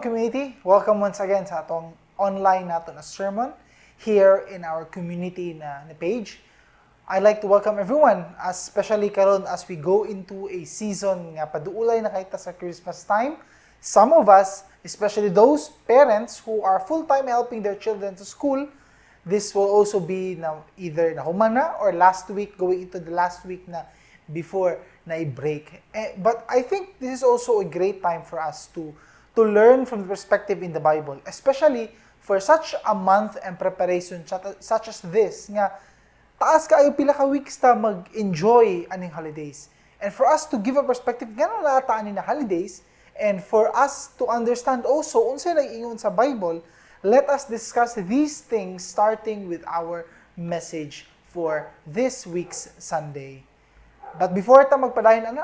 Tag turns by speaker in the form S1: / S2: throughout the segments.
S1: Community, welcome once again sa atong online nato na sermon here in our community na page. I'd like to welcome everyone, especially karon as we go into a season nga paduulay na kahit sa Christmas time. Some of us, especially those parents who are full-time helping their children to school, this will also be na either na humana or last week, going into the last week na before na i-break. But I think this is also a great time for us to learn from the perspective in the Bible, especially for such a month and preparation such as this, nga taas kaayo pila ka weeks ta mag-enjoy aning holidays. And for us to give a perspective, gano'n na ata ani na holidays, and for us to understand also, unsay nag-ingon sa Bible, let us discuss these things starting with our message for this week's Sunday. But before ta magpadayon,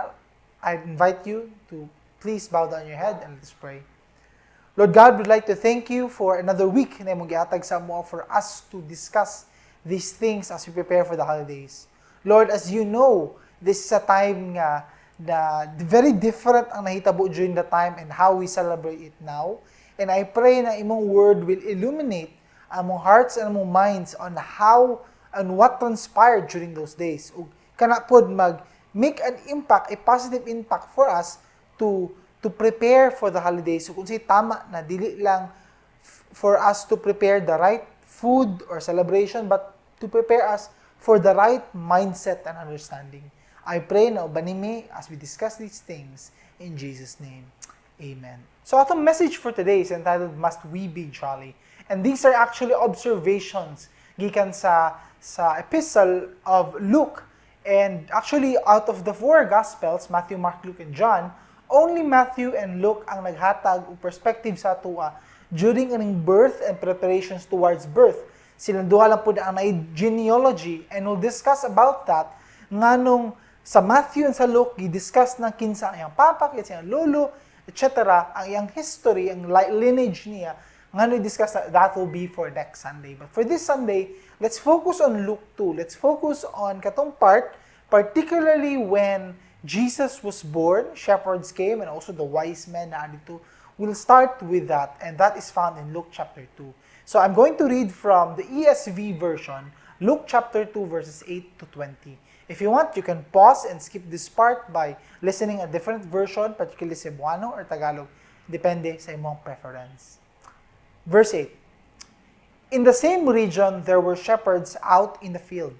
S1: I invite you to please bow down your head and let's pray. Lord God, we'd like to thank you for another week na mong gihatag sa mo for us to discuss these things as we prepare for the holidays. Lord, as you know, this is a time nga na very different ang nahitabo during the time and how we celebrate it now. And I pray na imong word will illuminate among hearts and among minds on how and what transpired during those days. Ug kana pod make an impact, a positive impact for us to prepare for the holidays. So kung say tama na dili lang for us to prepare the right food or celebration, but to prepare us for the right mindset and understanding. I pray na ubanimi as we discuss these things in Jesus' name. Amen. So atong message for today is entitled Must We Be Jolly? And these are actually observations gikan sa epistle of Luke. And actually, out of the four Gospels, Matthew, Mark, Luke, and John, only Matthew and Luke ang naghatag o perspective sa atua during aning birth and preparations towards birth. Silang duha lang po na ang genealogy, and we'll discuss about that nganong sa Matthew and sa Luke, i-discuss na kinsa ang iyang papa, kinsa ang lolo, etc. Ang iyang history, ang lineage niya, ngano i-discuss that will be for next Sunday. But for this Sunday, let's focus on Luke 2. Let's focus on katong part, particularly when Jesus was born, shepherds came, and also the wise men na dito. We'll start with that, and that is found in Luke chapter 2. So I'm going to read from the ESV version, Luke chapter 2, verses 8 to 20. If you want, you can pause and skip this part by listening a different version, particularly Cebuano or Tagalog, depende sa imong preference. Verse 8. In the same region, there were shepherds out in the field,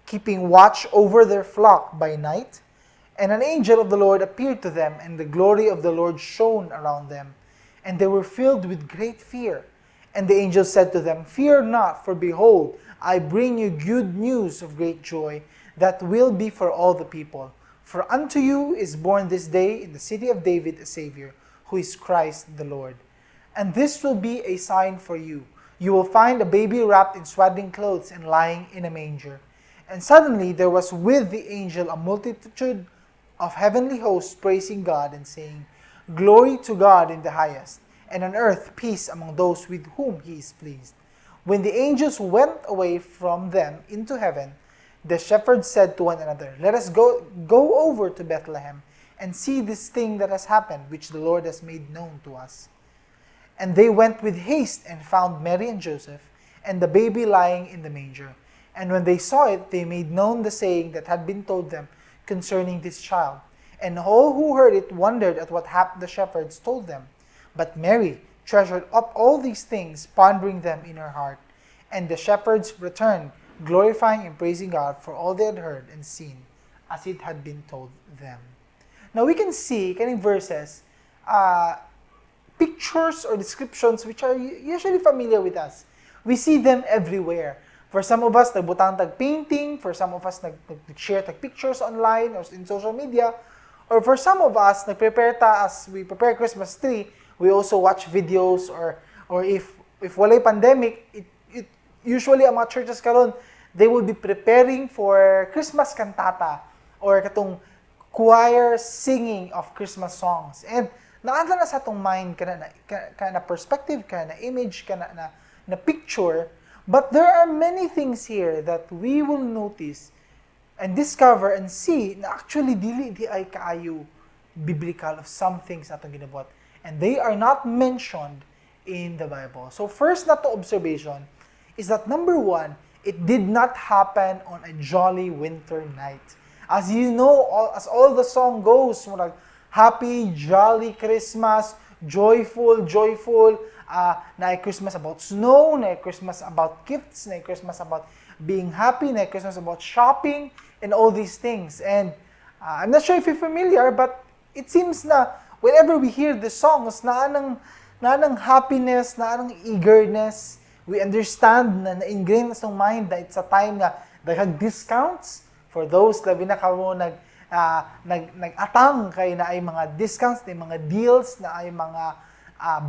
S1: keeping watch over their flock by night, and an angel of the Lord appeared to them, and the glory of the Lord shone around them, and they were filled with great fear. And the angel said to them, Fear not, for behold, I bring you good news of great joy, that will be for all the people. For unto you is born this day in the city of David a Savior, who is Christ the Lord. And this will be a sign for you. You will find a baby wrapped in swaddling clothes and lying in a manger. And suddenly there was with the angel a multitude of heavenly hosts praising God and saying, Glory to God in the highest, and on earth peace among those with whom he is pleased. When the angels went away from them into heaven, the shepherds said to one another, Let us go over to Bethlehem and see this thing that has happened, which the Lord has made known to us. And they went with haste and found Mary and Joseph, and the baby lying in the manger. And when they saw it, they made known the saying that had been told them concerning this child. And all who heard it wondered at what the shepherds told them. But Mary treasured up all these things, pondering them in her heart. And the shepherds returned, glorifying and praising God for all they had heard and seen, as it had been told them. Now we can see, kaning verses, pictures or descriptions which are usually familiar with us. We see them everywhere. For some of us, nagbutang tag-painting. For some of us, nag-share tag-pictures online or in social media. Or for some of us, nag-prepare ta as we prepare Christmas tree, we also watch videos or if walay pandemic, it usually ang mga churches karon, they will be preparing for Christmas cantata or katong choir singing of Christmas songs. And naanda na sa atong mind kana perspective, kana image, kana na picture. But there are many things here that we will notice and discover and see na actually dili di ay kaayo biblical of some things atong ginabuhat. and they are not mentioned in the Bible. So first na to observation is that number one, it did not happen on a jolly winter night. As you know, as all the song goes, murag, happy, jolly Christmas, joyful, na Christmas about snow, na Christmas about gifts, na Christmas about being happy, na Christmas about shopping, and all these things. And I'm not sure if you're familiar, but it seems na whenever we hear the songs, na anang happiness, na anang eagerness, we understand na na-ingrain sa mind na it's a time na daghang discounts for those labi na kamo nag-atang kay na ay mga discounts, na ay mga deals, na ay mga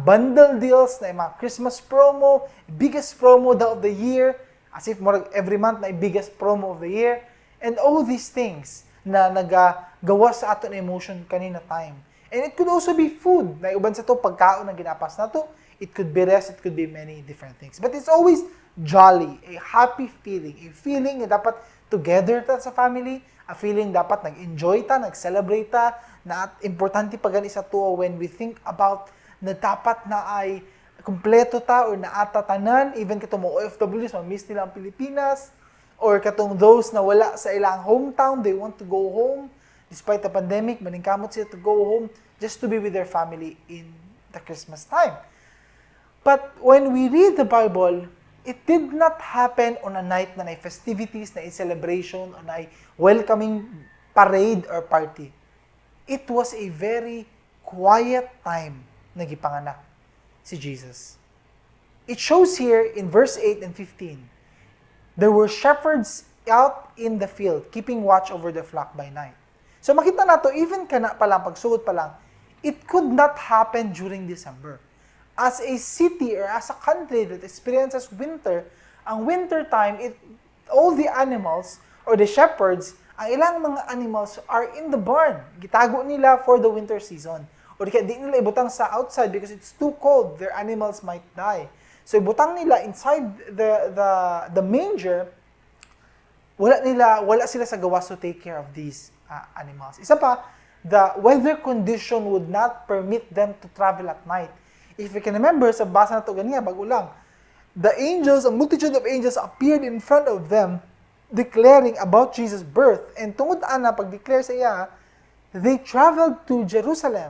S1: bundle deals, na ay mga Christmas promo, biggest promo of the year, as if every month na ay biggest promo of the year, and all these things na nagagawa sa ato na emotion kanina time. And it could also be food. Na uban sa to, pagkaon na ginapas na to. It could be rest, it could be many different things. But it's always jolly, a happy feeling. A feeling na dapat together ta sa family. A feeling dapat nag-enjoy ta, nag-celebrate ta. Na importante pa gani sa to when we think about na dapat na ay kumpleto ta or naata tanan. Even katong mga OFWs, ma-miss nila ang Pilipinas. Or katong those na wala sa ilang hometown, they want to go home. Despite the pandemic, maningkamot sila to go home just to be with their family in the Christmas time. But when we read the Bible, it did not happen on a night na may festivities, na celebration, or na welcoming parade or party. It was a very quiet time na gipanganak si Jesus. It shows here in verse 8 and 15. There were shepherds out in the field, keeping watch over the flock by night. So makita nato, even kana pa lang, pagsugod pa lang, it could not happen during December. As a city or as a country that experiences winter, ang winter time, all the animals or the shepherds, ang ilang mga animals are in the barn. Gitago nila for the winter season. O di nila ibutang sa outside because it's too cold. Their animals might die. So ibutang nila inside the manger. Wala sila sa gawas to take care of these animals. Isa pa, the weather condition would not permit them to travel at night. If you can remember, sa basa na ito ganiya, bago lang, the angels, a multitude of angels appeared in front of them, declaring about Jesus' birth. And tungod ana, pag-declare sa iya, they traveled to Jerusalem.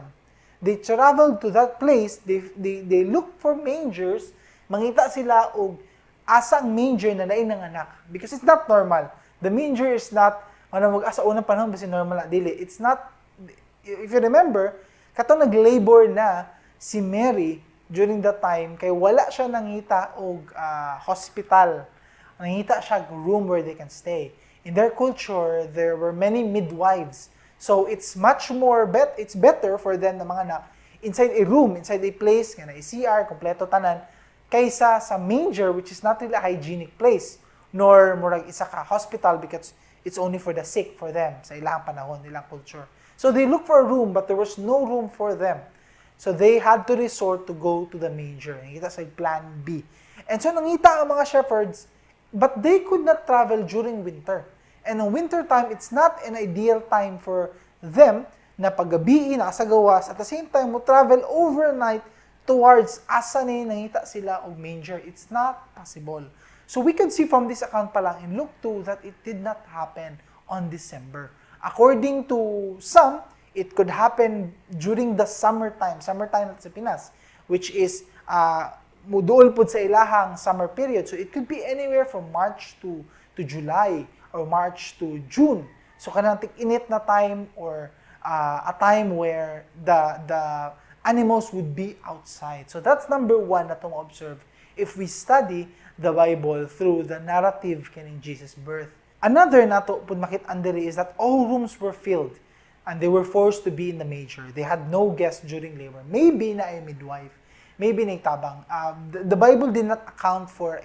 S1: They traveled to that place. They looked for mangers. Mangita sila og asang manger na nain ng anak. Because it's not normal. The manger is not, asa unang panahon ba si normal na dili. It's not, if you remember, katong nag-labor na si Mary during that time, kay wala siya nangita og hospital. Nangita siya room where they can stay. In their culture, there were many midwives. So it's much more it's better for them na mga anak inside a room, inside a place, nga na CR, kompleto tanan, kaysa sa manger, which is not really a hygienic place, nor murag isa ka hospital because it's only for the sick for them sa ilang panahon, ilang culture. So they looked for a room, but there was no room for them. So they had to resort to go to the manger. Nakita sa plan B. And so nangita ang mga shepherds, but they could not travel during winter. And in winter time, it's not an ideal time for them na paggabi na sa gawas, at the same time mo travel overnight towards asa ni nangita sila og manger. It's not possible. So we can see from this account pa lang in Luke 2 that it did not happen on December. According to some, it could happen during the summertime at sa Pinas, which is muduol pud sa ilahang summer period. So it could be anywhere from March to July or March to June. So kanang tig-init na time or a time where the animals would be outside. So that's number one na itong observe if we study the Bible through the narrative kaning Jesus' birth. Another nato pud makit-an diri is that all rooms were filled and they were forced to be in the manger. They had no guests during labor. Maybe na a midwife, maybe na tabang. The Bible did not account for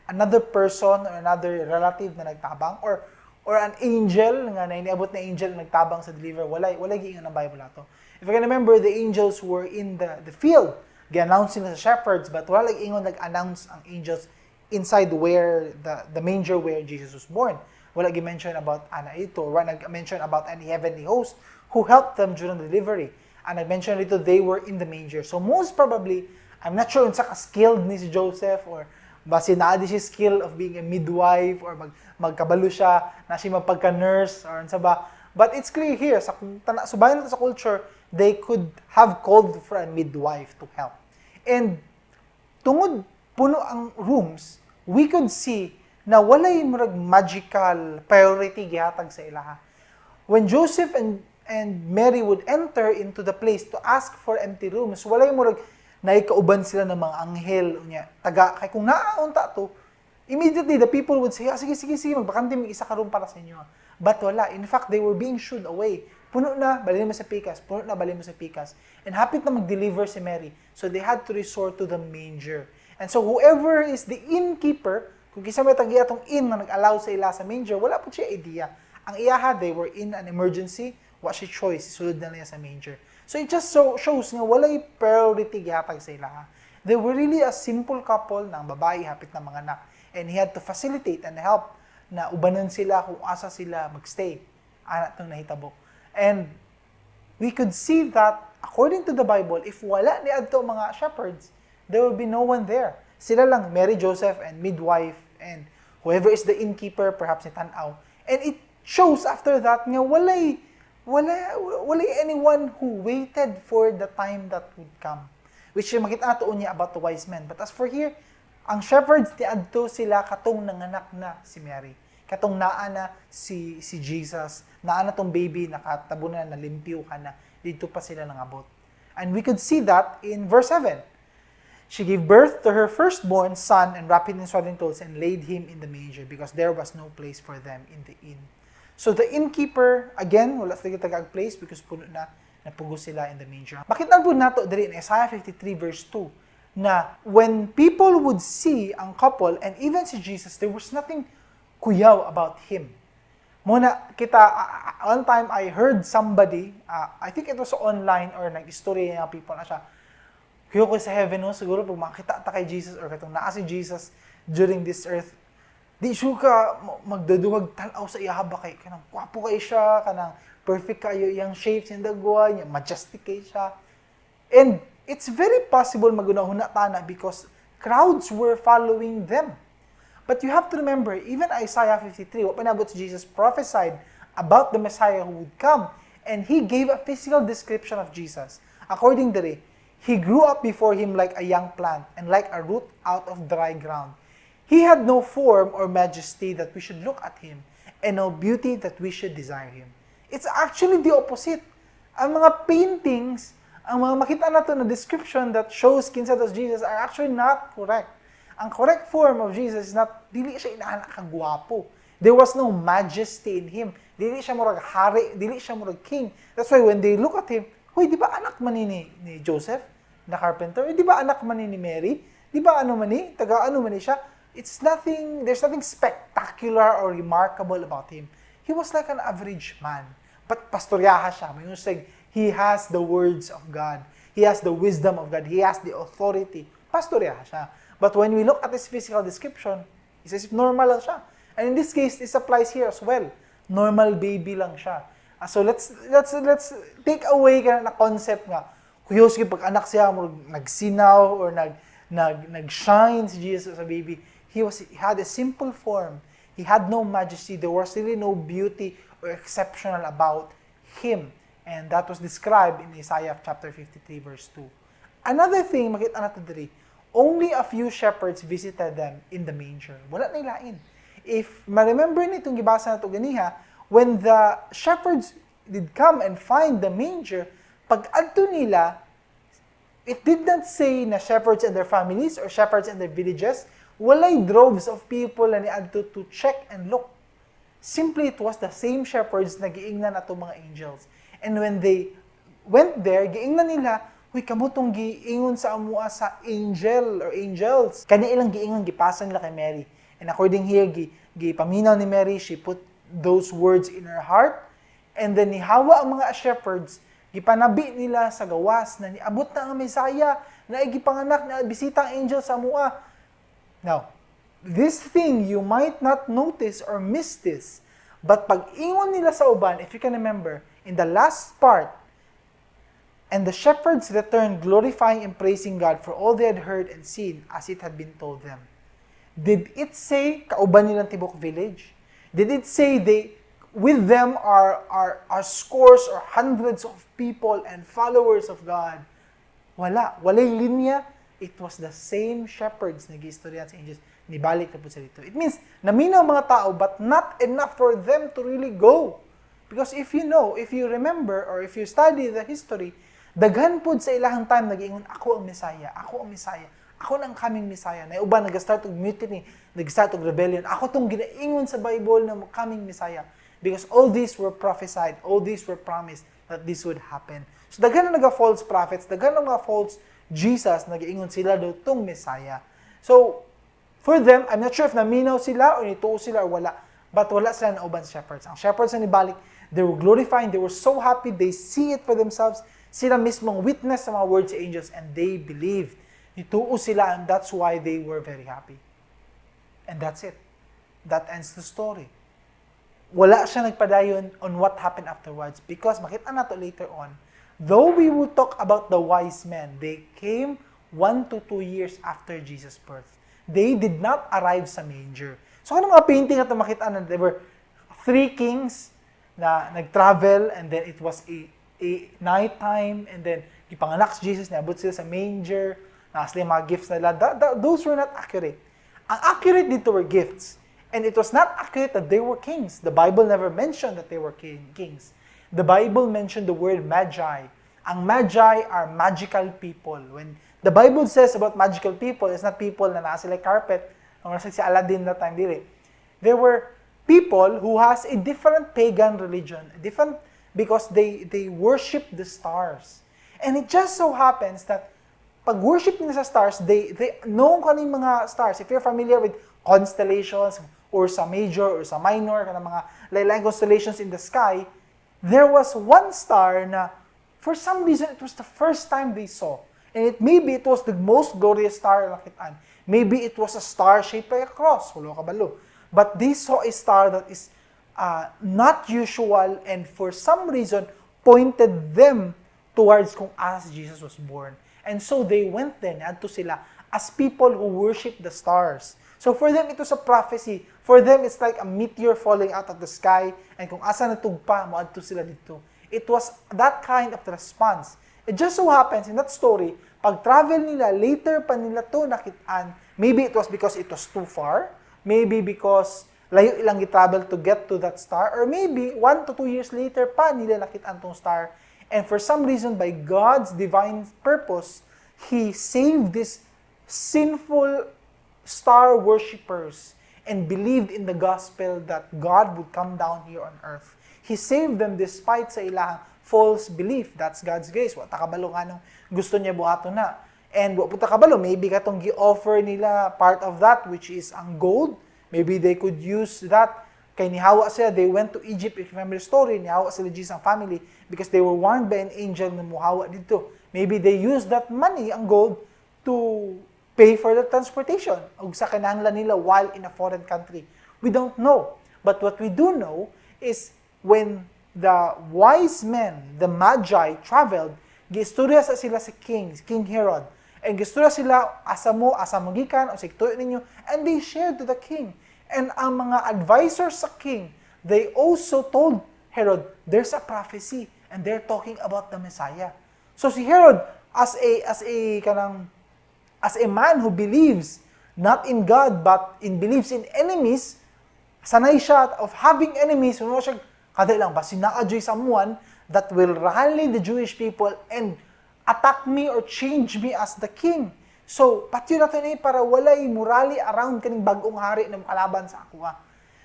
S1: another person or another relative na nagtabang or an angel nga nainiabot na angel na nagtabang sa deliver. Wala giingon ang Bible nato. If you can remember, the angels were in the field. Gi-announce sila sa shepherds, but wala ingon nag-announce ang angels inside where the manger where Jesus was born. Wala gi-mention about ana ito, wala nag-mention about any heavenly host who helped them during the delivery. And I mentioned dito, they were in the manger. So most probably, I'm not sure unsa ka-skilled ni si Joseph or basi naa di siya skill of being a midwife or magkabalo siya na siya magpagka-nurse or unsa ba. But it's clear here, sa subayan sa culture, they could have called for a midwife to help. And tungod puno ang rooms, we could see na walay murag magical priority gihatag sa ilaha. When Joseph and Mary would enter into the place to ask for empty rooms, walay murag naikauban sila ng mga anghel unya taga kay kung naaunta to, immediately the people would say, sige, magbakante may isa ka room para sa inyo. But wala. In fact, they were being shooed away. Puno na, balhin mo sa pikas. And hapit na mag-deliver si Mary. So they had to resort to the manger. And so whoever is the innkeeper, kung kisa may tagi atong inn na nag-allow sa ila sa manger, wala po siya idea. Ang iyaha, they were in an emergency, what she choice, sulod na niya sa manger. So it just shows nga walay priority gihatag sa ila. They were really a simple couple ng babae hapit na mga anak. And he had to facilitate and help na ubanan sila kung asa sila magstay. Anak itong nahitabo. And we could see that, according to the Bible, if wala ni adto mga shepherds, there will be no one there. Sila lang, Mary, Joseph, and midwife, and whoever is the innkeeper, perhaps ni Tanaw. And it shows after that nga walay anyone who waited for the time that would come. Which makita nato niya about the wise men. But as for here, ang shepherds ni adto sila katong nanganak na si Mary. Katong naa na si Jesus, naa na tong baby, nakatabo na, nalimpyo ka na, dito pa sila nangabot. And we could see that in verse 7. She gave birth to her firstborn son and wrapped him in swaddling clothes and laid him in the manger because there was no place for them in the inn. So the innkeeper, again, wala sila tagag place because puno na napugo sila in the manger. Makita po nato diri in Isaiah 53 verse 2 na when people would see ang couple and even si Jesus, there was nothing kuyaw about him. Muna, one time I heard somebody, I think it was online or nag-istorya ng people na siya, kuyo ko sa heaven, no? Siguro pag makita ta kay Jesus or katong naa si Jesus during this earth, di siya ka magdadungag tanaw sa iyahaba kay kanang kwapo kay siya, kanang perfect kayo iyang shapes, yung dagwa, yung majestic kay siya. And it's very possible magunahuna tana because crowds were following them. But you have to remember, even Isaiah 53, what panabot si Jesus prophesied about the Messiah who would come, and he gave a physical description of Jesus. According to it, he grew up before him like a young plant and like a root out of dry ground. He had no form or majesty that we should look at him, and no beauty that we should desire him. It's actually the opposite. Ang mga paintings, ang mga makita nato na description that shows kinsa tas Jesus are actually not correct. Ang correct form of Jesus is not, dili siya inaanak kagwapo. There was no majesty in him. Dili siya murag hari, dili siya murag king. That's why when they look at him, hoy, di ba anak man ni Joseph, na carpenter? Di ba anak man ni Mary? Di ba ano man ni? Taga ano man ni siya? It's nothing, there's nothing spectacular or remarkable about him. He was like an average man. But pastoryaha siya. May saying, he has the words of God. He has the wisdom of God. He has the authority. Pastoryaha siya. But when we look at his physical description, it's as if normal lang siya. And in this case, this applies here as well. Normal baby lang siya. So let's take away ka na concept nga. Kuyo sige pag anak siya nagsinaw or nag-shine si Jesus as a baby. He had a simple form. He had no majesty. There was really no beauty or exceptional about him. And that was described in Isaiah chapter 53 verse 2. Another thing makita natin diri, only a few shepherds visited them in the manger. Wala na ilain. If ma-remember nitong gibasa nato ganiha, when the shepherds did come and find the manger, pag adto nila, it did not say na shepherds and their families or shepherds and their villages. Walay droves of people na niadto to check and look. Simply, it was the same shepherds na giingnan ato mga angels. And when they went there, giingnan nila, huy, kamutong giingon sa amua sa angel or angels. Kani ilang giingon, gipasan nila kay Mary. And according here, gipaminaw ni Mary, she put those words in her heart. And then nihawa ang mga shepherds, gipanabi nila sa gawas na niabot na ang Messiah, na igipanganak na bisita ang angel sa amua. Now, this thing, you might not notice or miss this. But pag ingon nila sa uban, if you can remember, in the last part, And the shepherds returned, glorifying and praising God for all they had heard and seen as it had been told them. Did it say, kauban nilang Tibok village? Did it say with them are scores or hundreds of people and followers of God? Wala. Walay linya. It was the same shepherds na gistorya sa angels. Nibalik na po sa dito. It means, naminaw mga tao, but not enough for them to really go. Because if you remember, or if you study the history, daghan po sa ilahang time, nag-iingon, ako ang Messiah, ako ang Messiah, ako ang coming Messiah. Na uban, nag-start og mutiny, nag-start og rebellion. Ako tong ginaingon sa Bible na coming Messiah. Because all these were prophesied, all these were promised that this would happen. So daghan na false prophets, daghan na mga false Jesus, nag-iingon sila daw tong Messiah. So, for them, I'm not sure if naminaw sila o nituo sila or wala, but wala sila na uban shepherds. Ang shepherds na nibalik, they were glorifying, they were so happy, they see it for themselves, sila mismong witness sa mga words of angels, and they believed. Nituo sila, and that's why they were very happy. And that's it. That ends the story. Wala siya nagpadayon on what happened afterwards, because makita nato later on, though we will talk about the wise men, they came 1 to 2 years after Jesus' birth. They did not arrive sa manger. So ano mga painting na makita na there were 3 kings na nag-travel, and then it was a night time, and then ipanganak si Jesus, niabot sila sa manger, nakasla yung mga gifts nila. Those were not accurate. Ang accurate dito were gifts. And it was not accurate that they were kings. The Bible never mentioned that they were kings. The Bible mentioned the word magi. Ang magi are magical people. When the Bible says about magical people, it's not people na nasa like carpet, ang nasa si Aladdin na time dili. There were people who has a different pagan religion, because they worship the stars. And it just so happens that pag worship nila sa stars, they know kaning mga stars. If you're familiar with constellations or sa major or sa minor, kanang mga lain-lain constellations in the sky, there was one star na for some reason it was the first time they saw. And maybe it was the most glorious star na nakitaan. Maybe it was a star shaped like a cross. Wala kabalo. But they saw a star that is not usual, and for some reason pointed them towards kung as Jesus was born. And so they went then, adto sila, as people who worship the stars. So for them, it was a prophecy. For them, it's like a meteor falling out of the sky, and kung asa natugpa, moadto sila dito. It was that kind of response. It just so happens, in that story, pag travel nila, later pa nila to nakitaan. Maybe it was because it was too far. Maybe because layo ilang i-travel to get to that star. Or maybe 1 to 2 years later pa nila nakitaan tong star. And for some reason, by God's divine purpose, He saved these sinful star worshippers and believed in the gospel that God would come down here on earth. He saved them despite sa ilang false belief. That's God's grace. Wata kabalo nga nung gusto niya buhato na. And wata kabalo, maybe katong gi-offer nila part of that, which is ang gold. Maybe they could use that. Kay nihawa sila, they went to Egypt. If you remember the story, nihawa sila Jesus ang family because they were warned by an angel na muhawa dito. Maybe they used that money, ang gold, to pay for the transportation ug sa kinahanglan nila while in a foreign country. We don't know. But what we do know is when the wise men, the magi, traveled, giistorya sa sila sa King Herod. And giistorya sila, asa magikan, o siktuyo ninyo, and they shared to the king. And ang mga advisors sa king, they also told Herod, there's a prophecy, and they're talking about the Messiah. So si Herod, as a man who believes not in God, but believes in enemies, sanay siya of having enemies, ano siya, kada lang ba, sinaajoy someone that will rally the Jewish people and attack me or change me as the king. So, patyo na ito para walay murali around kaning bagong hari na makalaban sa ako.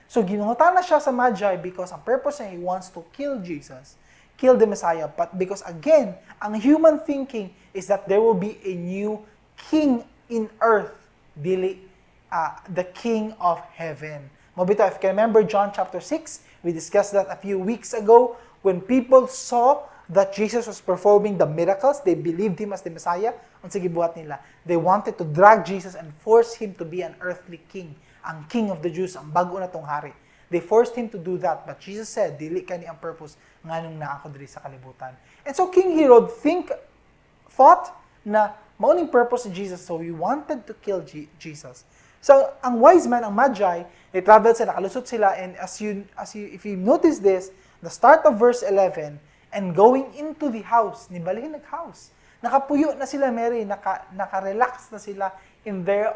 S1: So, ginuhutan na siya sa Magi because ang purpose niya, he wants to kill Jesus, kill the Messiah. But because again, ang human thinking is that there will be a new king in earth, dili the king of heaven. Mabito, if you can remember John chapter 6, we discussed that a few weeks ago. When people saw that Jesus was performing the miracles, they believed Him as the Messiah. Ang sige buhat nila, they wanted to drag Jesus and force Him to be an earthly king, ang king of the Jews, ang bago na tong hari. They forced him to do that, but Jesus said, dili kani ang purpose nganong naa ako diri sa kalibutan. And so King Herod thought na mauning purpose ni Jesus, so he wanted to kill Jesus. So ang wise man, ang magi, they traveled sila, nakalusot sila, and if you notice this, the start of verse 11, and going into the house, nibalihin nag-house. Nakapuyo na sila, Mary, naka-relax na sila in their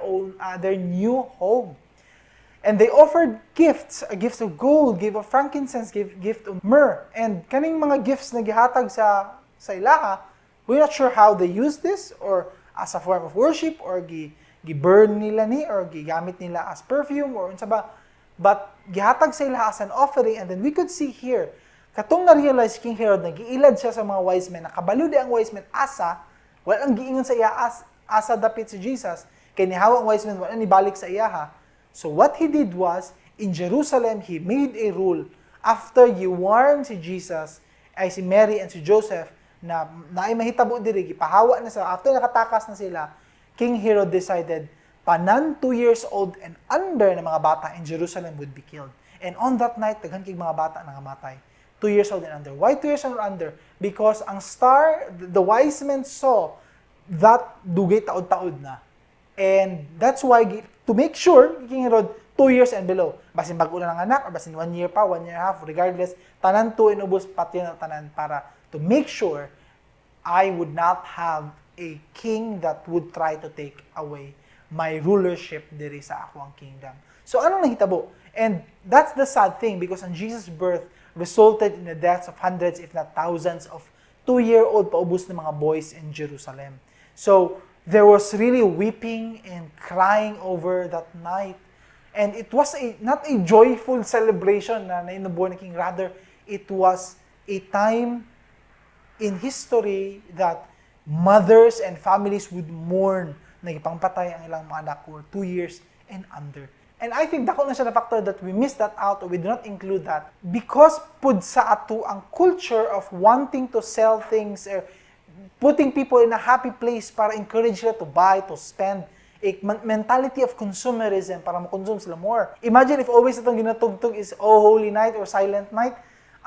S1: new home. And they offered gifts, gifts of gold, gift of frankincense, gift of myrrh. And kaning mga gifts na gihatag sa ilaha, we're not sure how they use this, or as a form of worship, or gi-burn nila ni, or gigamit nila as perfume, or unsa ba. But gihatag sa ilaha as an offering, and then we could see here, katong na-realize King Herod, nagiilad siya sa mga wise men, nakabalo di ang wise men, walang giingon sa iya, asa dapit si Jesus, kay nihawa ang wise men, wala ni balik sa iyaha. So what he did was, in Jerusalem, he made a rule, after you warn si Jesus, ay si Mary and si Joseph, na ay mahitabo diri, gipahawa na sila, after nakatakas na sila, King Herod decided, tanan 2 years old and under na mga bata in Jerusalem would be killed. And on that night, daghan kay mga bata nangamatay. 2 years old and under. Why 2 years old and under? Because ang star, the wise men saw that dugay taod-taod na. And that's why, to make sure, King Herod, 2 years and below. Basin bago na ng anak, or basin 1 year pa, 1 year and a half, regardless, tanan to inubos, pati na tanan, para to make sure I would not have a king that would try to take away my rulership diri sa ako ang kingdom. So, anong nahitabo? And that's the sad thing, because on Jesus' birth resulted in the deaths of hundreds, if not thousands, of 2-year-old paubos na mga boys in Jerusalem. So, there was really weeping and crying over that night. And it was not a joyful celebration na nainubuan ni King. Rather, it was a time in history that mothers and families would mourn na ipangpatay ang ilang mga anak who were 2 years and under. And I think dako na siya na factor that we missed that out, or we do not include that because pud sa ato ang culture of wanting to sell things, or putting people in a happy place para encourage sila to buy, to spend, a mentality of consumerism para makonsume sila more. Imagine if always itong ginatugtog is Oh Holy Night or Silent Night,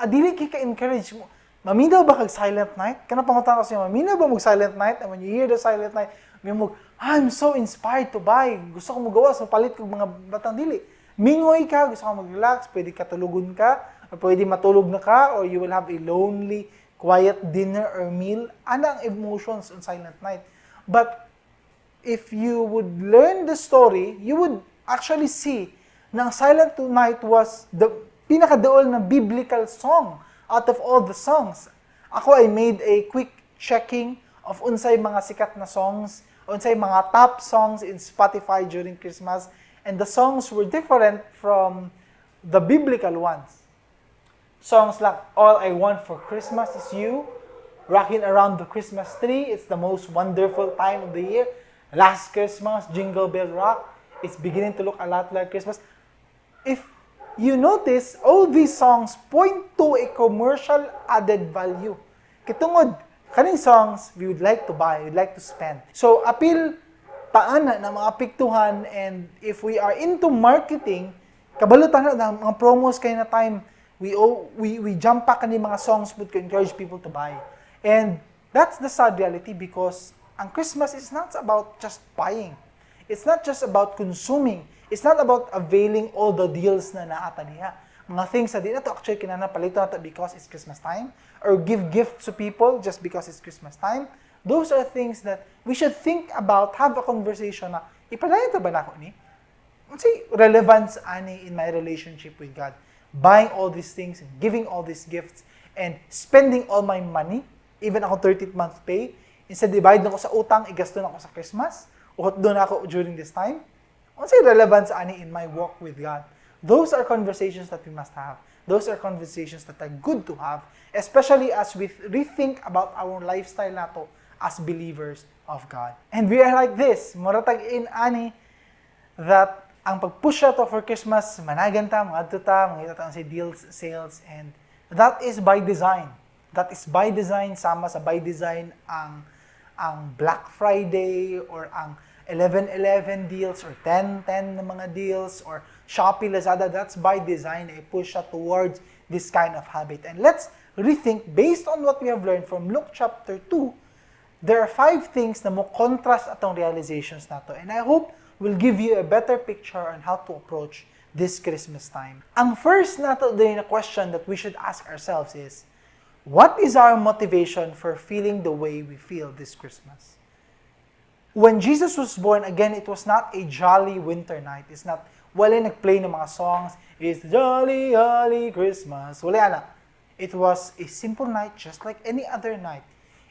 S1: dili ka-encourage mo. Maminaw ba kag Silent Night? Kana pangutan ko siya, maminaw ba mag Silent Night? And when you hear the Silent Night, may mo, I'm so inspired to buy. Gusto ko magawa, so palit ko mga batang dili. Mingoy ka, gusto ko mag-relax, pwede ka tulugon ka, or pwede matulog na ka, or you will have a lonely, quiet dinner or meal. Ano ang emotions on Silent Night? But if you would learn the story, you would actually see na Silent Night was the pinakadaol na biblical song out of all the songs. Ako, I made a quick checking of unsay mga sikat na songs, unsay mga top songs in Spotify during Christmas, and the songs were different from the biblical ones. Songs like All I Want for Christmas Is You, Rocking Around the Christmas Tree, It's the Most Wonderful Time of the Year, Last Christmas, Jingle Bell Rock, It's Beginning to Look a Lot Like Christmas. If you notice, all these songs point to a commercial added value. Kitungod, kaning songs we would like to buy, we'd like to spend. So, appeal taana na mga piktuhan, and if we are into marketing, kabalutan na mga promos kayo na time, we jump pack ni mga songs would encourage people to buy. And that's the sad reality, because ang Christmas is not about just buying. It's not just about consuming. It's not about availing all the deals na naata niya. Mga things na di na to actually kinanapalito na to because it's Christmas time, or give gifts to people just because it's Christmas time. Those are things that we should think about, have a conversation na, ipadayon ta ba na ako ni? Say, relevance ani in my relationship with God. Buying all these things, and giving all these gifts, and spending all my money, even ako 13th month pay, instead divide na ko sa utang, igasto na ako sa Christmas, uhot doon ako during this time. What's the relevance ani in my walk with God? Those are conversations that we must have. Those are conversations that are good to have, especially as we rethink about our lifestyle nato as believers of God. And we are like this, moratag in ani, that ang pag-push to for Christmas, managan ta, mga ta sa deals, sales, and that is by design. That is by design, sama sa by design ang Black Friday, or ang 11-11 deals, or 10-10 na mga deals, or Shopee, Lazada, that's by design. I push siya towards this kind of habit. And let's rethink, based on what we have learned from Luke chapter 2, there are 5 things na mo contrast atong realizations nato. And I hope will give you a better picture on how to approach this Christmas time. Ang first nato din na question that we should ask ourselves is, what is our motivation for feeling the way we feel this Christmas? When Jesus was born, again, it was not a jolly winter night. It's not, wala nag-play ng mga songs, it's jolly, jolly Christmas. Wala na. It was a simple night just like any other night.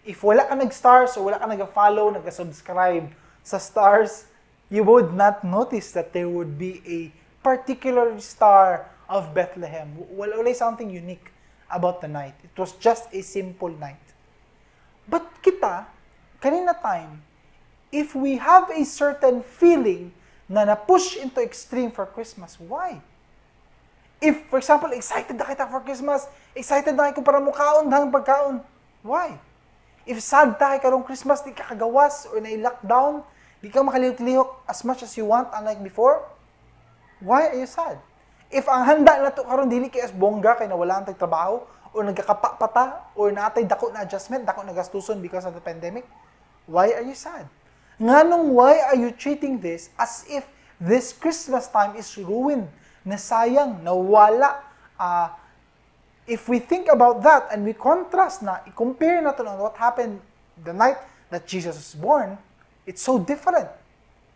S1: If wala ka nag-stars o wala ka nag-follow, nag-subscribe sa stars, you would not notice that there would be a particular star of Bethlehem. Wala something unique about the night. It was just a simple night. But kita, kanina time, if we have a certain feeling na na-push into extreme for Christmas, why? If, for example, excited na kita for Christmas, excited na kayo para mukaon, dahil pagkaon, why? If sad tayo karong Christmas, di ka kagawas or na-lockdown, di ka makalihok-lihok as much as you want, unlike before, why are you sad? If ang handa na to karon dili kay as bongga kay nawala ang trabaho or nagkakapapata or natay dako na adjustment, dako na gastuson because of the pandemic, why are you sad? Nganong why are you treating this as if this Christmas time is ruined, nasayang, nawala? If we think about that and we contrast na, i-compare na to what happened the night that Jesus was born, it's so different.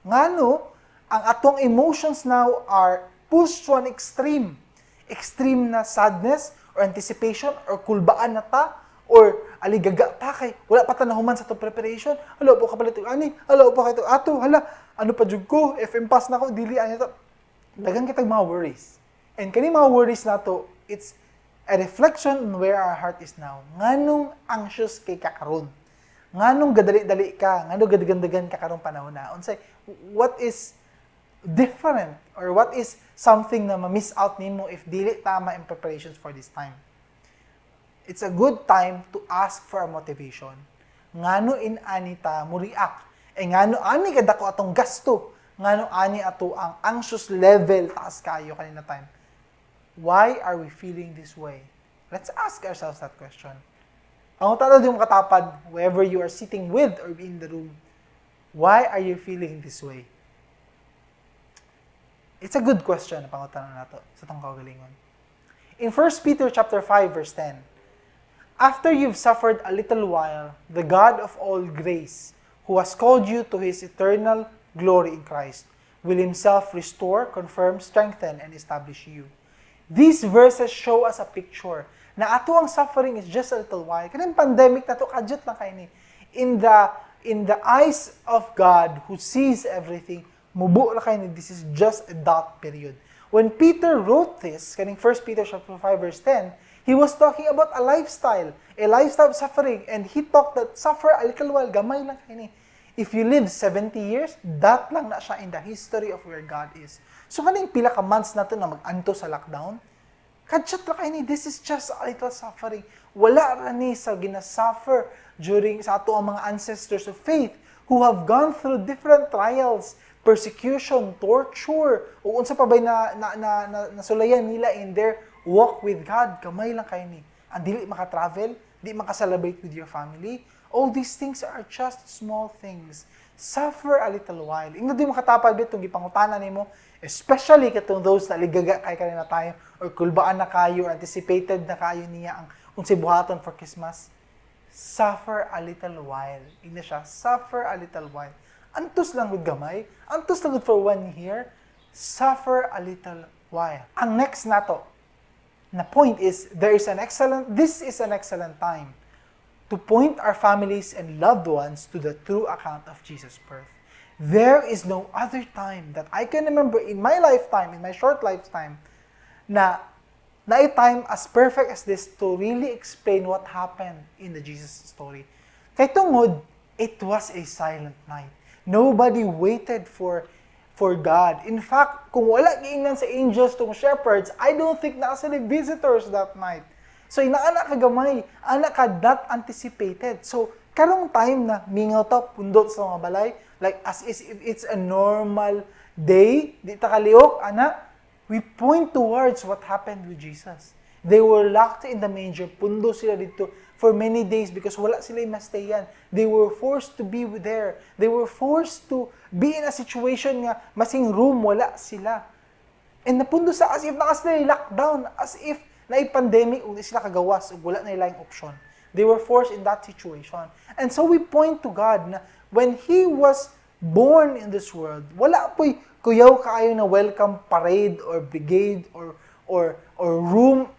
S1: Ngano, ang atong emotions now are pushed to an extreme. Extreme na sadness or anticipation or kulbaan na ta or aligaga ta kay wala pa ta nahuman sa to preparation. Hala po kapalit og ani, hala po kay to ato, hala ano pa jud ko, FM pass na ko dili ani to. Daghang kitag mga worries. And kani mga worries nato, it's a reflection on where our heart is now. Nganong anxious kay kakaron? Nganong gadali-dali ka? Nganong gadagandagan ka karong panahon na? Unsay what is different or what is something na ma-miss out nimo if dili tama in preparations for this time? It's a good time to ask for a motivation. Ngano in-ani ta mo react? Ngano ani kadako atong gasto? Ngano ani ato ang anxious level taas kayo kanina time? Why are we feeling this way? Let's ask ourselves that question. Ang utalo di mo katapad, wherever you are sitting with or in the room, why are you feeling this way? It's a good question na pangutanan nato sa tong kaugalingon. In 1 Peter chapter 5 verse 10, after you've suffered a little while, the God of all grace, who has called you to His eternal glory in Christ, will Himself restore, confirm, strengthen, and establish you. These verses show us a picture na ato ang suffering is just a little while. Kanang pandemic na to, kadyot lang kayo ni. In the eyes of God who sees everything, mubo na kayo ni, this is just a dot period. When Peter wrote this, kaning 1 Peter chapter 5 verse 10, he was talking about a lifestyle of suffering, and he talked that suffer a little while, gamay lang kayo ni. If you live 70 years, that lang na siya in the history of where God is. So kaning pila ka months nato na mag-anto sa lockdown, kadjat lang kayo ni, this is just a little suffering. Wala ra ni sa ginasuffer during sa ato ang mga ancestors of faith who have gone through different trials, persecution, torture, o unsa pa bay nasulayan nila in their walk with God. Kamay lang kayo ni. Ang dili maka-travel, di maka-celebrate with your family. All these things are just small things. Suffer a little while. Ingno di makatapad bit itong ipangutana nimo, especially katong those na ligaga kay kanina tayo, or kulbaan na kayo, or anticipated na kayo niya ang unsay buhaton for Christmas. Suffer a little while. Ingno siya, suffer a little while. Antos lang gud gamay, antos lang gud for 1 year. Suffer a little while. Ang next nato na point is, this is an excellent time to point our families and loved ones to the true account of Jesus' birth. There is no other time that I can remember in my lifetime, in my short lifetime, na a time as perfect as this to really explain what happened in the Jesus story. Kay tungod, it was a silent night. Nobody waited for God. In fact, kung wala giingnan sa angels tong shepherds, I don't think na sila visitors that night. So, inaana ka gamay, ana ka not anticipated. So, karong time na mingaw ta pundot sa mga balay, like as if it's a normal day, di ta kaliok, ana, we point towards what happened with Jesus. They were locked in the manger, pundo sila dito for many days because wala sila mastayan. They were forced to be there. They were forced to be in a situation nga masing room wala sila. And napundo sa as if sila lockdown, as if na-pandemic ug sila kagawas ug wala na ilang option. They were forced in that situation. And so we point to God na when He was born in this world, wala po'y kuyaw kaayo na welcome parade or brigade or room,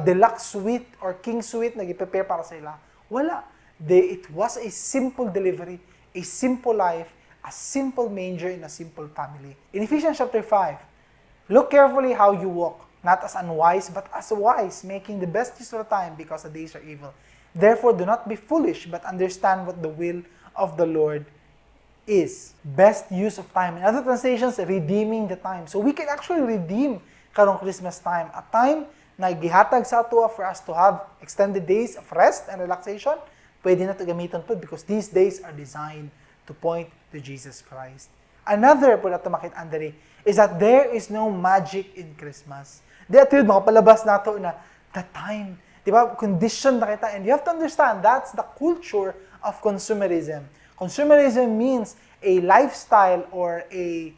S1: deluxe suite or king suite na i-prepare para sa ila. Wala. It was a simple delivery, a simple life, a simple manger in a simple family. In Ephesians chapter 5, look carefully how you walk, not as unwise, but as wise, making the best use of the time because the days are evil. Therefore, do not be foolish, but understand what the will of the Lord is. Best use of time. In other translations, redeeming the time. So we can actually redeem karong Christmas time. A time na gihatag sa ato for us to have extended days of rest and relaxation. Pwede na ito gamiton po because these days are designed to point to Jesus Christ. Another po na ito makit-andari is that there is no magic in Christmas. Di at yun, mga palabas na ito na the time. Di ba? Condition na kita. And you have to understand, that's the culture of consumerism. Consumerism means a lifestyle or a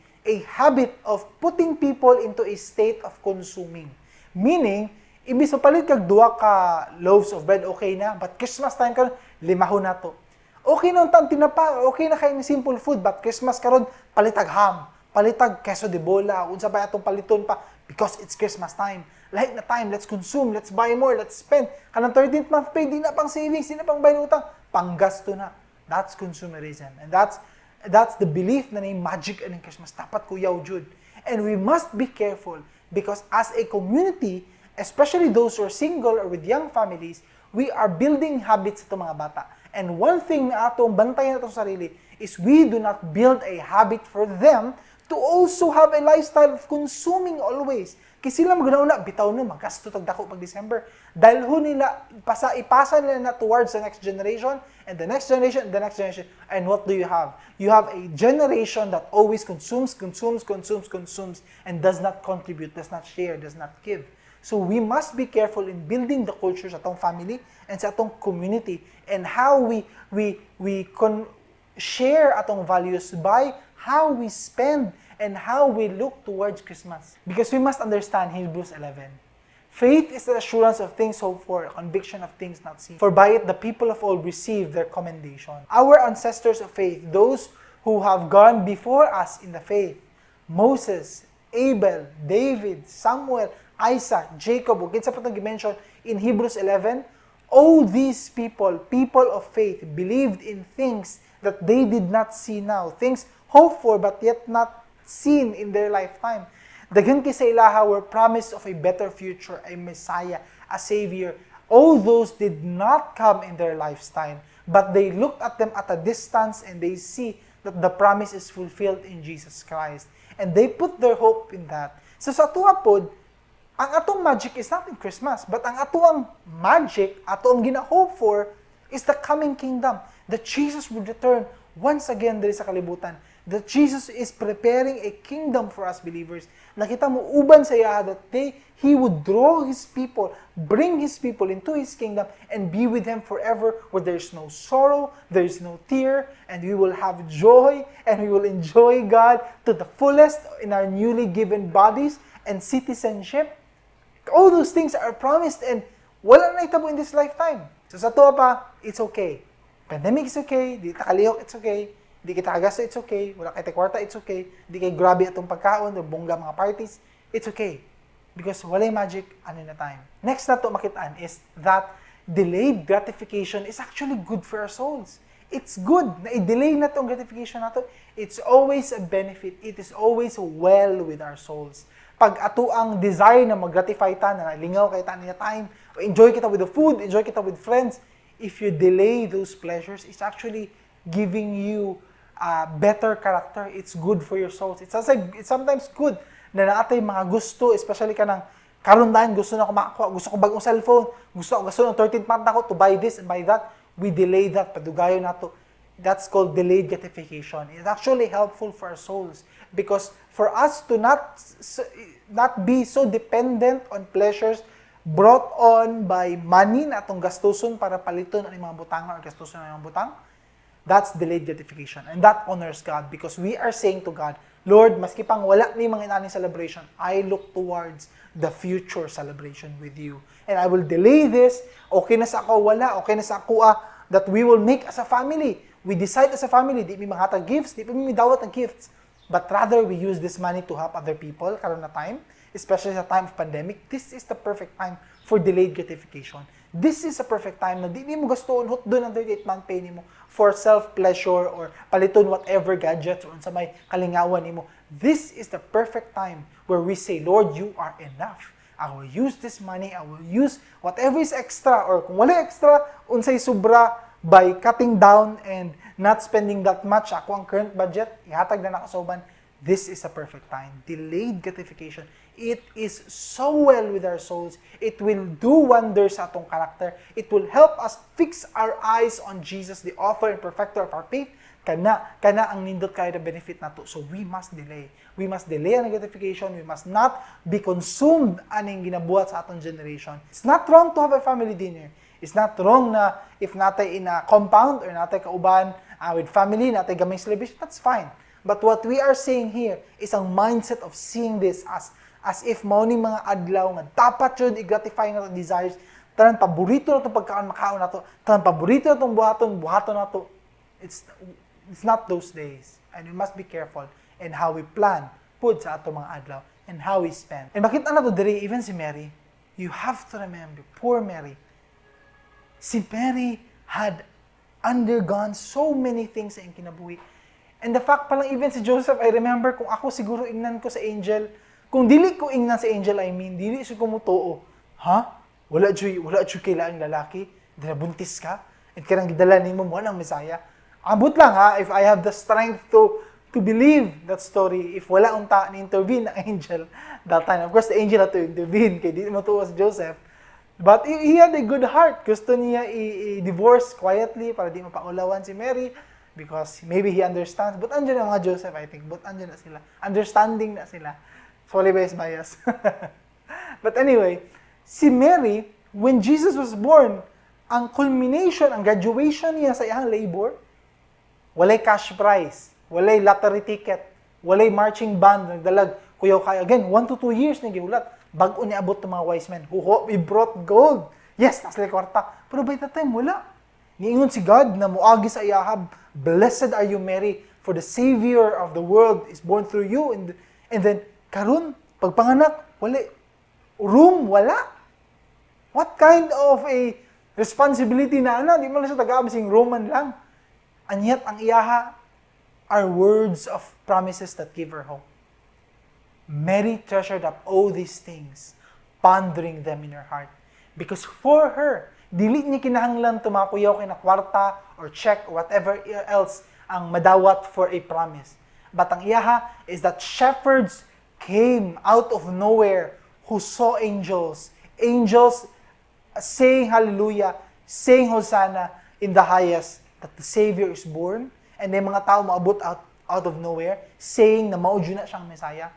S1: habit of putting people into a state of consuming. Meaning, ibig palit kag duwa ka loaves of bread, okay na. But Christmas time karon limahon na to. Okay na ang tinapa, okay na kayo ni simple food. But Christmas karon palitag ham, palitag queso de bola, unsa ba atong paliton pa because it's Christmas time. Like na time, let's consume, let's buy more, let's spend. Kanang 13th month pay, di na pang savings, di na pang bayad utang, panggasto na. That's consumerism. And that's the belief na may magic in Christmas. Dapat kuyaw jud. And we must be careful because as a community, especially those who are single or with young families, we are building habits sa mga bata. And one thing na atong bantayan atong sarili is we do not build a habit for them to also have a lifestyle of consuming always. Kasi sila magnauna, bitaw no, magasto tagdako pag December. Dahil ho nila, ipasa nila na towards the next generation, and the next generation, and the next generation. And what do you have? You have a generation that always consumes, and does not contribute, does not share, does not give. So we must be careful in building the culture sa atong family and sa atong community, and how we share atong values by how we spend and how we look towards Christmas. Because we must understand Hebrews 11. Faith is the assurance of things hoped for, a conviction of things not seen. For by it the people of old received their commendation. Our ancestors of faith, those who have gone before us in the faith, Moses, Abel, David, Samuel, Isaac, Jacob, ug kinsa pa itong gimension in Hebrews 11, all these people of faith, believed in things that they did not see now, things hoped for but yet not seen in their lifetime. Daghan kay sa ilaha were promise of a better future, a Messiah, a Savior. All those did not come in their lifetime, but they looked at them at a distance and they see that the promise is fulfilled in Jesus Christ. And they put their hope in that. So sa tuwa pod, ang atong magic is not in Christmas, but ang atong magic, atong gina-hope for, is the coming kingdom. That Jesus would return once again diri sa kalibutan. That Jesus is preparing a kingdom for us believers. Nakita mo uban sa iya that He would draw His people, bring His people into His kingdom, and be with Him forever, where there is no sorrow, there is no tear, and we will have joy, and we will enjoy God to the fullest in our newly given bodies and citizenship. All those things are promised, and wala na itabo in this lifetime. So sa tuwa pa, it's okay. Pandemic is okay, di ta kalihok, it's okay. Di kita agasto, it's okay. Wala kay kwarta, it's okay. Di kay grabe atong pagkaon, o bongga mga parties, it's okay. Because walay magic, ano na time. Next na to makitaan is that delayed gratification is actually good for our souls. It's good na i-delay na tong gratification nato. It's always a benefit. It is always well with our souls. Pag ato ang desire na mag-gratify ta, na lingaw kay ta niya time, enjoy kita with the food, enjoy kita with friends, if you delay those pleasures, it's actually giving you better character. It's good for your souls. It's sometimes good na naatay mga gusto, especially ka ng karon dahil gusto na ko makakuha, gusto ko bagong cellphone, gusto ng 13th month na ko to buy this and buy that. We delay that, padugayon na to. That's called delayed gratification. It's actually helpful for our souls because for us to not be so dependent on pleasures brought on by money na atong gastuson para paliton ang mga butang or gastuson ng mga butang, that's delayed gratification. And that honors God because we are saying to God, Lord, maski pang wala ni mga inaning celebration, I look towards the future celebration with you. And I will delay this. Okay na sa ako wala, okay na sa ako that we will make as a family. We decide as a family, di mi manghatag gifts, di mi dawat ang gifts. But rather, we use this money to help other people karon na time, especially sa time of pandemic. This is the perfect time for delayed gratification. This is a perfect time na di mo gustoon hot doon ang 38-month pay nimo for self-pleasure or paliton whatever gadgets or sa may kalingawan nimo. This is the perfect time where we say, Lord, you are enough. I will use this money, I will use whatever is extra or kung wala extra, unsay sobra, by cutting down and not spending that much, ako ang current budget, ihatag na nakasuban, this is a perfect time. Delayed gratification. It is so well with our souls. It will do wonders sa atong character. It will help us fix our eyes on Jesus, the author and perfecter of our faith. Kana ang nindot kayo na benefit nato. So we must delay. We must delay ang gratification. We must not be consumed aning ginabuhat sa atong generation. It's not wrong to have a family dinner. It's not wrong na if natay in a compound or natay kauban with family, natay gamay celebration, that's fine. But what we are saying here is ang mindset of seeing this as if mao ni mga adlaw nga dapat jud i-gratify nato desires, tanang paborito nato pagkaon makaon nato, tanang paborito natong buhaton nato. It's not those days. And we must be careful in how we plan pud sa ato mga adlaw and how we spend. And makita nato diri even si Mary, you have to remember, poor Mary. Si Mary had undergone so many things sa iyang kinabuhi. And the fact pa lang, even si Joseph, I remember kung ako siguro ingnan ko sa angel, kung dili ko ingnan sa angel, dili siya kumutuo. Ha? Wala dyan kailangang lalaki? Buntis ka? And karang gidala ni mo ng Messiah? Abot lang ha, if I have the strength to believe that story, if wala unta ni-intervene ang angel that time. Of course, the angel had to intervene, kaya di mo tuwa si Joseph. But he had a good heart. Gusto niya i-divorce quietly para di mapaulawan si Mary because maybe he understands. But andyan ang mga Joseph, I think. But andyan na sila. Understanding na sila. Sorry, bias. But anyway, si Mary, when Jesus was born, ang culmination, ang graduation niya sa iyang labor, walay cash prize, walay lottery ticket, walay marching band, nagdalag, kuyaw kaya. Again, 1 to 2 years na gihulat. Bago ni abot ng mga wise men, we brought gold. Yes, nasli kwarta. Pero by that time, wala. Niingon si God na muagi sa iyahab, blessed are you, Mary, for the Savior of the world is born through you. And then, karon, pagpanganak, wala. Room, wala. What kind of a responsibility na Di mo lang siya taga-absing Roman lang. And yet, ang iyaha are words of promises that give her hope. Mary treasured up all these things, pondering them in her heart. Because for her, dili niya kinahanglan tumakuyaw kay na kwarta or check or whatever else ang madawat for a promise. But ang iyaha is that shepherds came out of nowhere who saw angels saying hallelujah, saying hosanna in the highest, that the Savior is born. And may mga tao maabot out of nowhere saying na mao na siyang Messiah.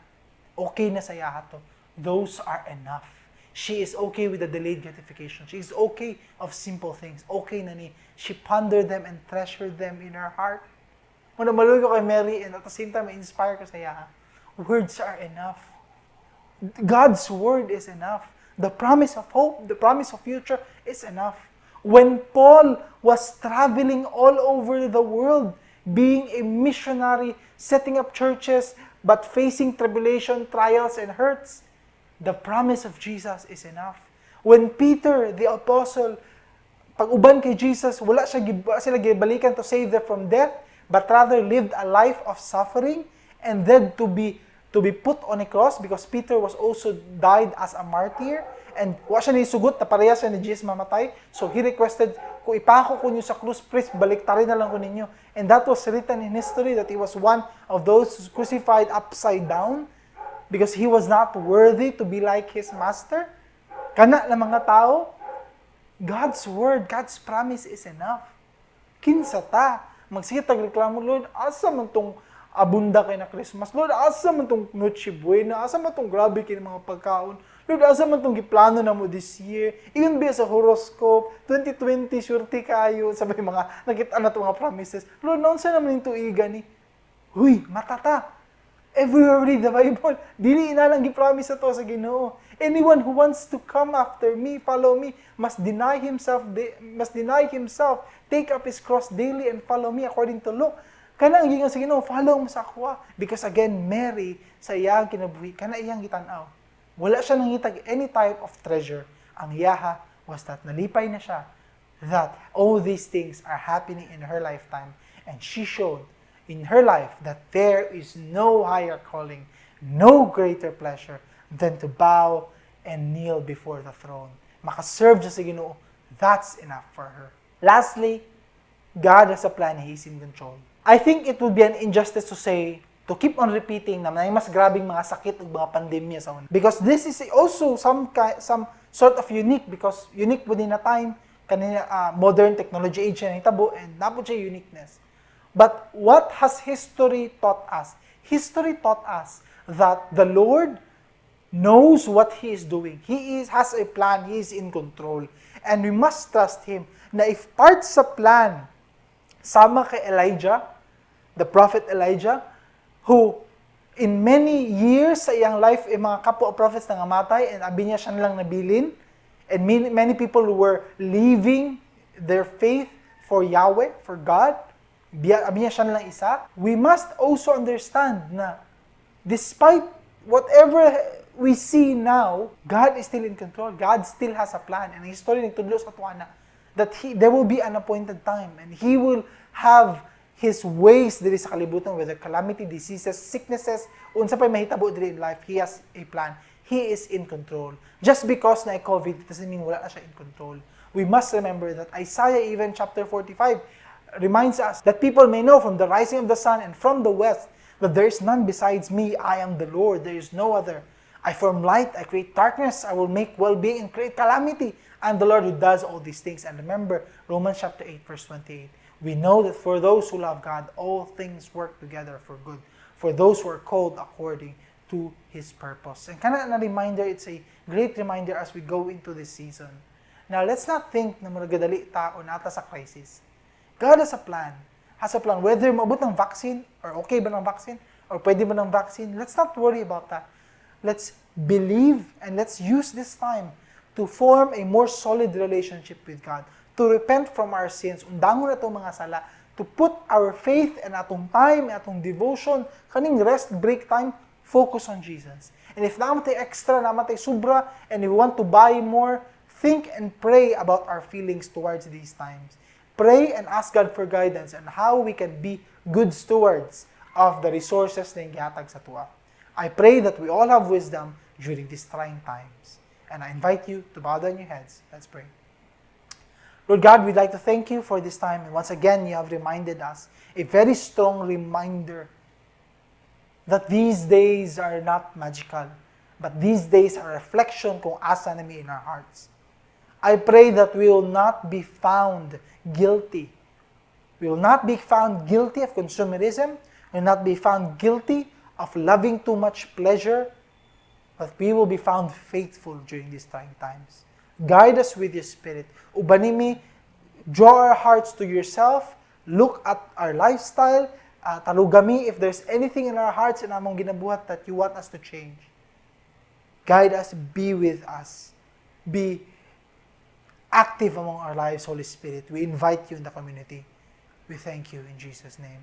S1: Okay na sa yaha to. Those are enough. She is okay with the delayed gratification. She is okay of simple things. Okay na ni. She pondered them and treasured them in her heart. Kung namaluloy ko kay Mary and at the same time, inspire ko sa yaha. Words are enough. God's word is enough. The promise of hope, the promise of future is enough. When Paul was traveling all over the world, being a missionary, setting up churches, but facing tribulation, trials, and hurts, the promise of Jesus is enough. When Peter, the apostle, pag-uban kay Jesus, wala sila gibalikan to save them from death, but rather lived a life of suffering, and then to be put on a cross, because Peter was also died as a martyr, and wa siya nisugot na pareha siya ni Jesus mamatay. So he requested, kung ipako ko niyo sa krus, please, baliktarin na lang ko ninyo. And that was written in history that he was one of those crucified upside down because he was not worthy to be like his master. Kana na mga tao, God's word, God's promise is enough. Kinsa ta, magsigit tagreklamo, Lord, asa man tong abunda kay na Christmas? Lord, asa man tong Noche Buena? Asa man tong grabe kay mga pagkaon? Lord, asa man tong giplano na mo this year? Iyon ba sa horoscope? 2020, surti kayo. Sabay mga, nakita na itong mga promises. Lord, naon sa naman yung tuiga ni? Huy, matata. Everywhere read the Bible. Dili na lang gi-promise to sa Ginoo. Anyone who wants to come after me, follow me, must deny himself, take up his cross daily and follow me according to Luke. Kana ang gingon sa Ginoo, follow mo sa akwa. Because again, Mary sa iyang kinabuhi, kana iyang gitanaw. Wala siya nangitag any type of treasure. Ang iyaha was that nalipay na siya that all these things are happening in her lifetime, and she showed in her life that there is no higher calling, no greater pleasure than to bow and kneel before the throne. Makaserve siya sa Ginoo, that's enough for her. Lastly, God has a plan, He's in control. I think it would be an injustice to say, to keep on repeating na may mas grabing mga sakit ug mga pandemya sa una. Because this is also some sort of unique, because unique within a time, kanina modern technology age na hitabo, and napod siya uniqueness. But what has history taught us? History taught us that the Lord knows what He is doing. He has a plan. He is in control. And we must trust Him na if part sa plan, sama kay Elijah, the prophet Elijah, who in many years sa iyang life, mga kapwa prophets na ngamatay, and abi niya siya lang nabilin, and many people were leaving their faith for Yahweh, for God, abi niya siya lang isa, we must also understand na despite whatever we see now, God is still in control. God still has a plan. And ang history nagtudlo sa tuana that there will be an appointed time and He will have His ways diri sa kalibutan, whether calamity, diseases, sicknesses, unsa pay mahitabo diri in life, He has a plan. He is in control. Just because na COVID doesn't mean wala na siya in control. We must remember that Isaiah even chapter 45 reminds us that people may know from the rising of the sun and from the west that there is none besides me. I am the Lord, there is no other. I form light, I create darkness, I will make well-being and create calamity. I am the Lord who does all these things. And remember, Romans chapter 8, verse 28. We know that for those who love God, all things work together for good. For those who are called according to His purpose. And kana na reminder, it's a great reminder as we go into this season. Now, let's not think na maragadali tao nata sa crisis. God has a plan. Whether maabot ng vaccine, or okay ba ng vaccine, or pwede ba ng vaccine, let's not worry about that. Let's believe and let's use this time to form a more solid relationship with God, to repent from our sins, undangon na itong mga sala, to put our faith and atong time, and atong devotion, kaning rest, break time, focus on Jesus. And if namatay extra, namatay sobra, and we want to buy more, think and pray about our feelings towards these times. Pray and ask God for guidance on how we can be good stewards of the resources na gihatag sa tuwa. I pray that we all have wisdom during these trying times. And I invite you to bow down your heads. Let's pray. Lord God, we'd like to thank you for this time. And once again, you have reminded us, a very strong reminder that these days are not magical, but these days are a reflection kung asa nami in our hearts. I pray that we will not be found guilty. We will not be found guilty of consumerism. We will not be found guilty of loving too much pleasure. But we will be found faithful during these trying times. Guide us with your Spirit. Ubanimi, draw our hearts to yourself. Look at our lifestyle. Talugami if there's anything in our hearts and among ginabuhat that you want us to change. Guide us, be with us. Be active among our lives, Holy Spirit. We invite you in the community. We thank you in Jesus' name.